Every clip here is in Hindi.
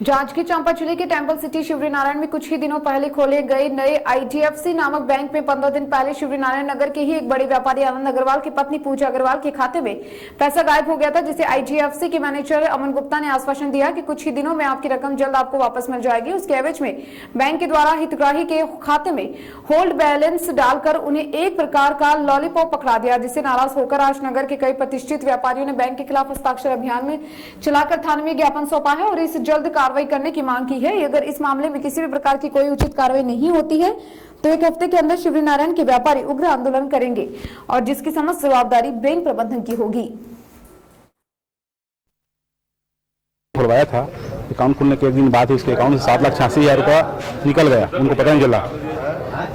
जांजगीर चांपा जिले के टेंपल सिटी शिवरीनारायण में कुछ ही दिनों पहले खोले गए नए IDFC नामक बैंक में 15 दिन पहले शिवरीनारायण नगर के ही एक बड़े व्यापारी आनंद अग्रवाल की पत्नी पूजा अग्रवाल के खाते में पैसा गायब हो गया था, जिसे IDFC के मैनेजर अमन गुप्ता ने आश्वासन दिया कि कुछ ही दिनों में आपकी रकम जल्द आपको वापस मिल जाएगी। उसके एवज में बैंक के द्वारा हितग्राही के खाते में होल्ड बैलेंस डालकर उन्हें एक प्रकार का लॉलीपॉप पकड़ा दिया, जिससे नाराज होकर आज नगर के कई प्रतिष्ठित व्यापारियों ने बैंक के खिलाफ हस्ताक्षर अभियान में चलाकर थाने में ज्ञापन सौंपा है और इस जल्द कार्रवाई करने की मांग की है। अगर इस मामले में किसी भी प्रकार की कोई उचित कार्रवाई नहीं होती है तो एक हफ्ते के अंदर शिवरीनारायण के व्यापारी उग्र आंदोलन करेंगे और जिसकी समस्त जवाबदारी बैंक प्रबंधन की होगी। खुलवाया था, अकाउंट खुलने के एक दिन बाद ही उसके अकाउंट से 7,86,000 रुपया निकल गया, उनको पता नहीं चला।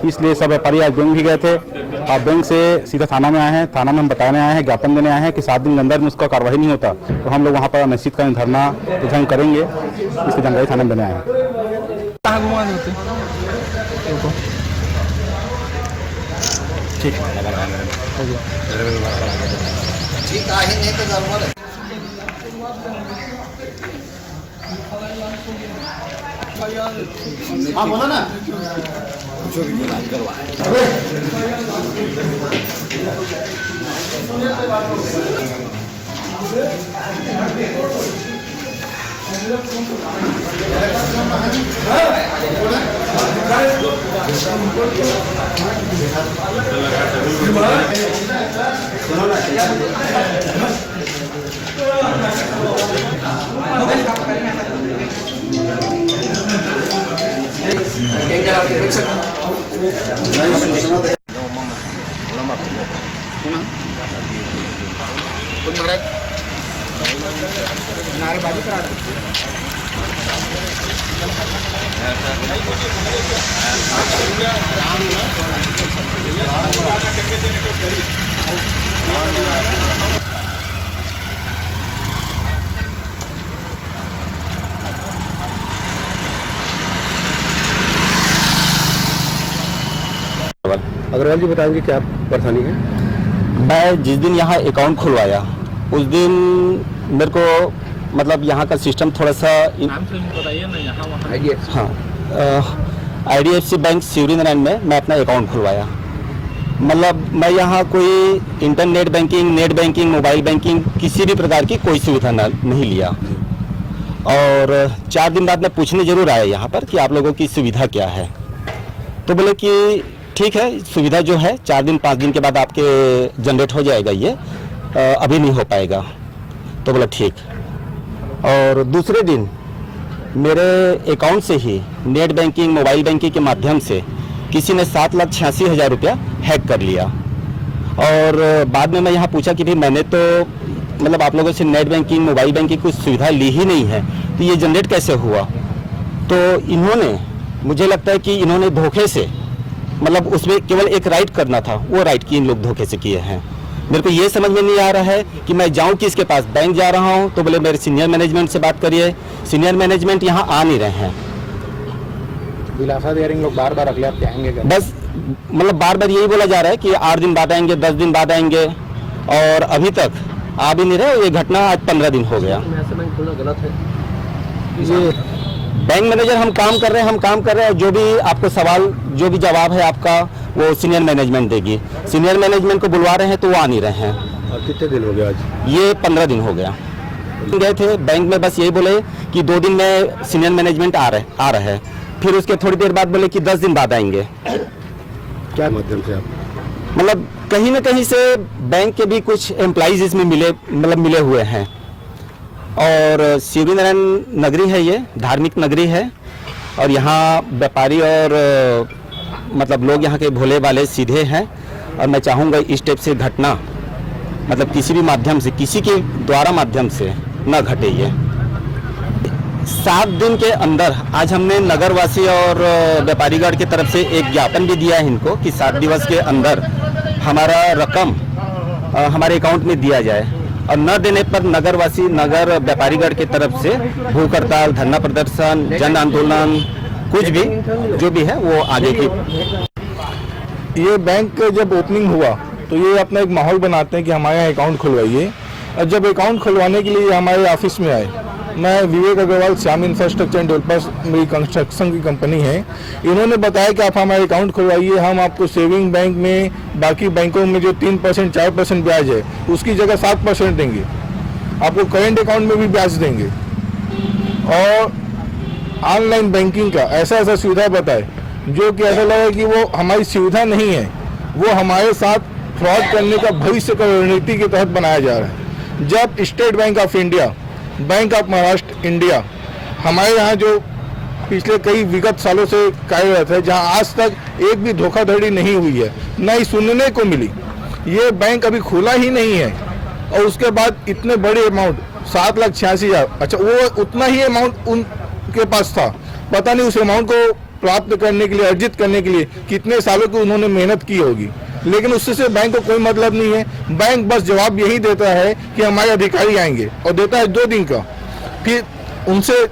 इसलिए सब व्यापारी आज बैंक भी गए थे और बैंक से सीधा थाना में आए हैं। थाना में हम बताने आए हैं, ज्ञापन देने आए हैं कि 7 दिन के अंदर में उसका कार्रवाई नहीं होता तो हम लोग वहाँ पर अनिश्चितकालीन धरना प्रदर्शन करेंगे। इसकी जानकारी थाने में देने आए हैं। हाँ बोला ना अग्रवाल जी बताएंगे क्या परेशानी है? मैं जिस दिन यहाँ अकाउंट खुलवाया उस दिन मेरे को मतलब यहाँ का सिस्टम थोड़ा सा बताइए ना, यहाँ वहाँ हाँ IDFC बैंक शिवरीनारायण में मैं अपना अकाउंट खुलवाया। मतलब मैं यहाँ कोई internet banking, net banking, mobile banking किसी भी प्रकार की कोई सुविधा नहीं लिया और 4 दिन बाद मैं पूछने जरूर आया यहाँ पर कि आप लोगों की सुविधा क्या है। तो बोले कि ठीक है, सुविधा जो है 4 दिन 5 दिन के बाद आपके जनरेट हो जाएगा, ये अभी नहीं हो पाएगा। तो बोला ठीक। और दूसरे दिन मेरे अकाउंट से ही नेट बैंकिंग, मोबाइल बैंकिंग के माध्यम से किसी ने 7,86,000 रुपया हैक कर लिया। और बाद में मैं यहाँ पूछा कि भाई मैंने तो मतलब आप लोगों से नेट बैंकिंग, मोबाइल बैंकिंग की सुविधा ली ही नहीं है, तो ये जनरेट कैसे हुआ? तो इन्होंने, मुझे लगता है कि इन्होंने धोखे से, मतलब उसमें केवल एक राइट करना था, वो राइट की इन लोग धोखे से किए हैं। मेरे को ये समझ में नहीं आ रहा है कि मैं जाऊं किसके पास। बैंक जा रहा हूं तो बोले मेरे सीनियर मैनेजमेंट से बात करिए, सीनियर मैनेजमेंट यहाँ आ नहीं रहे हैं। दिलासा दे रहे हैं लोग, बार बार अगले हफ्ते आएंगे। बस मतलब बार बार यही बोला जा रहा है कि 8 दिन बाद आएंगे, 10 दिन बाद आएंगे और अभी तक आ भी नहीं रहे। ये घटना आज 15 दिन हो गया। गलत है ये बैंक मैनेजर हम काम कर रहे हैं, जो भी आपको सवाल, जो भी जवाब है आपका वो सीनियर मैनेजमेंट देगी। सीनियर मैनेजमेंट को बुलवा रहे हैं तो वो आ नहीं रहे हैं। और कितने दिन हो गया आज? ये 15 दिन हो गया। गए थे बैंक में, बस यही बोले कि 2 दिन में सीनियर मैनेजमेंट आ रहा है। फिर उसके थोड़ी देर बाद बोले कि 10 दिन बाद आएंगे। क्या माध्यम से आप? मतलब कहीं ना कहीं से बैंक के भी कुछ एम्प्लॉइज इसमें मिले हुए हैं। और शिवरीनारायण नगरी है, ये धार्मिक नगरी है और यहाँ व्यापारी और मतलब लोग यहाँ के भोले वाले सीधे हैं। और मैं चाहूँगा इस टाइप से घटना मतलब किसी भी माध्यम से, किसी के द्वारा माध्यम से न घटे। ये 7 दिन के अंदर आज हमने नगरवासी और व्यापारीगढ़ की तरफ से एक ज्ञापन भी दिया है इनको कि 7 दिवस के अंदर हमारा रकम हमारे अकाउंट में दिया जाए और न देने पर नगरवासी, नगर व्यापारीगढ़ की तरफ से भूख हड़ताल, धरना प्रदर्शन, जन आंदोलन, कुछ भी जो भी है वो आगे की। ये बैंक जब ओपनिंग हुआ तो ये अपना एक माहौल बनाते हैं कि हमारे यहाँ अकाउंट खुलवाइए, और जब अकाउंट खुलवाने के लिए हमारे ऑफिस में आए मैं Vivek Agarwal, Shyam infrastructure and developers मेरी कंस्ट्रक्शन की कंपनी है। इन्होंने बताया कि आप हमारे अकाउंट खुलवाइए, हम आपको सेविंग बैंक में बाकी बैंकों में जो 3% 4% ब्याज है उसकी जगह 7% देंगे, आपको करेंट अकाउंट में भी ब्याज देंगे और ऑनलाइन बैंकिंग का ऐसा सुविधा बताए जो कि ऐसा लगा कि वो हमारी सुविधा नहीं है, वो हमारे साथ फ्रॉड करने का भविष्य का रणनीति के तहत बनाया जा रहा है। जब state bank of India, bank of Maharashtra India हमारे यहाँ जो पिछले कई विगत सालों से कार्यरत है, जहाँ आज तक एक भी धोखाधड़ी नहीं हुई है, न ही सुनने को मिली, ये बैंक अभी खुला ही नहीं है और उसके बाद इतने बड़े अमाउंट 7,86,000, अच्छा वो उतना ही अमाउंट उनके पास था, पता नहीं उस अमाउंट को प्राप्त करने के लिए, अर्जित करने के लिए कितने सालों की उन्होंने मेहनत की होगी, लेकिन उससे से बैंक को कोई मतलब नहीं है। बैंक बस जवाब यही देता है कि हमारे अधिकारी आएंगे और देता है 2 दिन का, फिर उनसे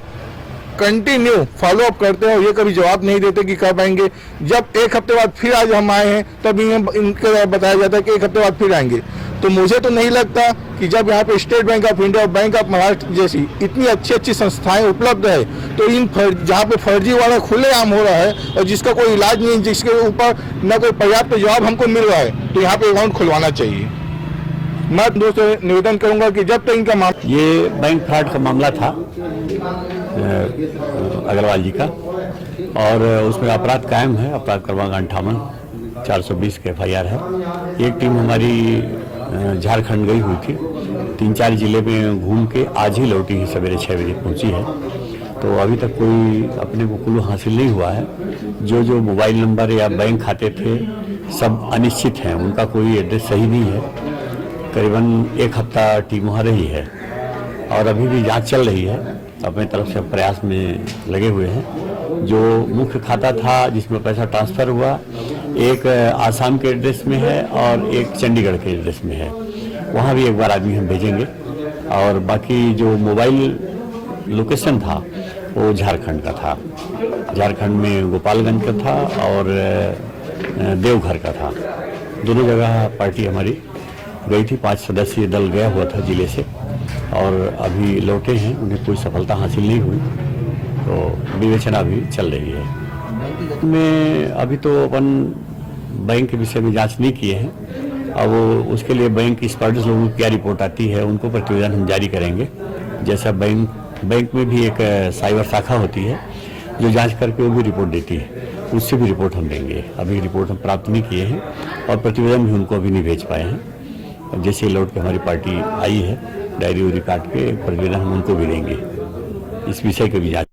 कंटिन्यू फॉलो अप करते हैं और ये कभी जवाब नहीं देते कि कब आएंगे। जब 1 हफ्ते बाद फिर आज हम आए हैं तब इनके बताया जाता है कि 1 हफ्ते बाद फिर आएंगे। तो मुझे तो नहीं लगता कि जब यहाँ पे स्टेट बैंक ऑफ इंडिया और बैंक ऑफ महाराष्ट्र जैसी इतनी अच्छी संस्थाएं उपलब्ध है, तो इन जहाँ पे फर्जी वाला खुलेआम हो रहा है और जिसका कोई इलाज नहीं, जिसके ऊपर न कोई पर्याप्त जवाब हमको मिल रहा है, तो यहाँ पे अकाउंट खुलवाना चाहिए। मैं दोस्तों निवेदन करूंगा कि जब तक इनका मामला, ये बैंक फ्रॉड का मामला था अग्रवाल जी का, और उसमें अपराध कायम है, अपराध क्रमांक 58 420 के FIR है। एक टीम हमारी झारखंड गई हुई थी, 3-4 जिले में घूम के आज ही लौटी है, सवेरे 6 बजे पहुंची है। तो अभी तक कोई अपने को क्लू हासिल नहीं हुआ है। जो मोबाइल नंबर या बैंक खाते थे सब अनिश्चित हैं, उनका कोई एड्रेस सही नहीं है। करीबन 1 हफ्ता टीम वहाँ रही है और अभी भी जांच चल रही है, अपने तरफ से प्रयास में लगे हुए हैं। जो मुख्य खाता था जिसमें पैसा ट्रांसफ़र हुआ, एक आसाम के एड्रेस में है और एक चंडीगढ़ के एड्रेस में है, वहाँ भी एक बार आदमी हम भेजेंगे। और बाकी जो मोबाइल लोकेशन था वो झारखंड का था, झारखंड में गोपालगंज का था और देवघर का था। दोनों जगह पार्टी हमारी गई थी, 5 सदस्यीय दल गया हुआ था जिले से और अभी लौटे हैं, उन्हें कोई सफलता हासिल नहीं हुई, तो विवेचना भी चल रही है। में अभी तो अपन बैंक के विषय में जांच नहीं किए हैं, अब उसके लिए बैंक एक्सपर्ट्स लोगों की क्या रिपोर्ट आती है उनको प्रतिवेदन हम जारी करेंगे। जैसा बैंक में भी एक साइबर शाखा होती है जो जांच करके वो भी रिपोर्ट देती है, उससे भी रिपोर्ट हम देंगे। अभी रिपोर्ट हम प्राप्त नहीं किए हैं और प्रतिवेदन भी उनको अभी नहीं भेज पाए हैं। जैसे लौट के हमारी पार्टी आई है, डायरी काट के प्रतिवेदन हम उनको भी देंगे, इस विषय के भी जांच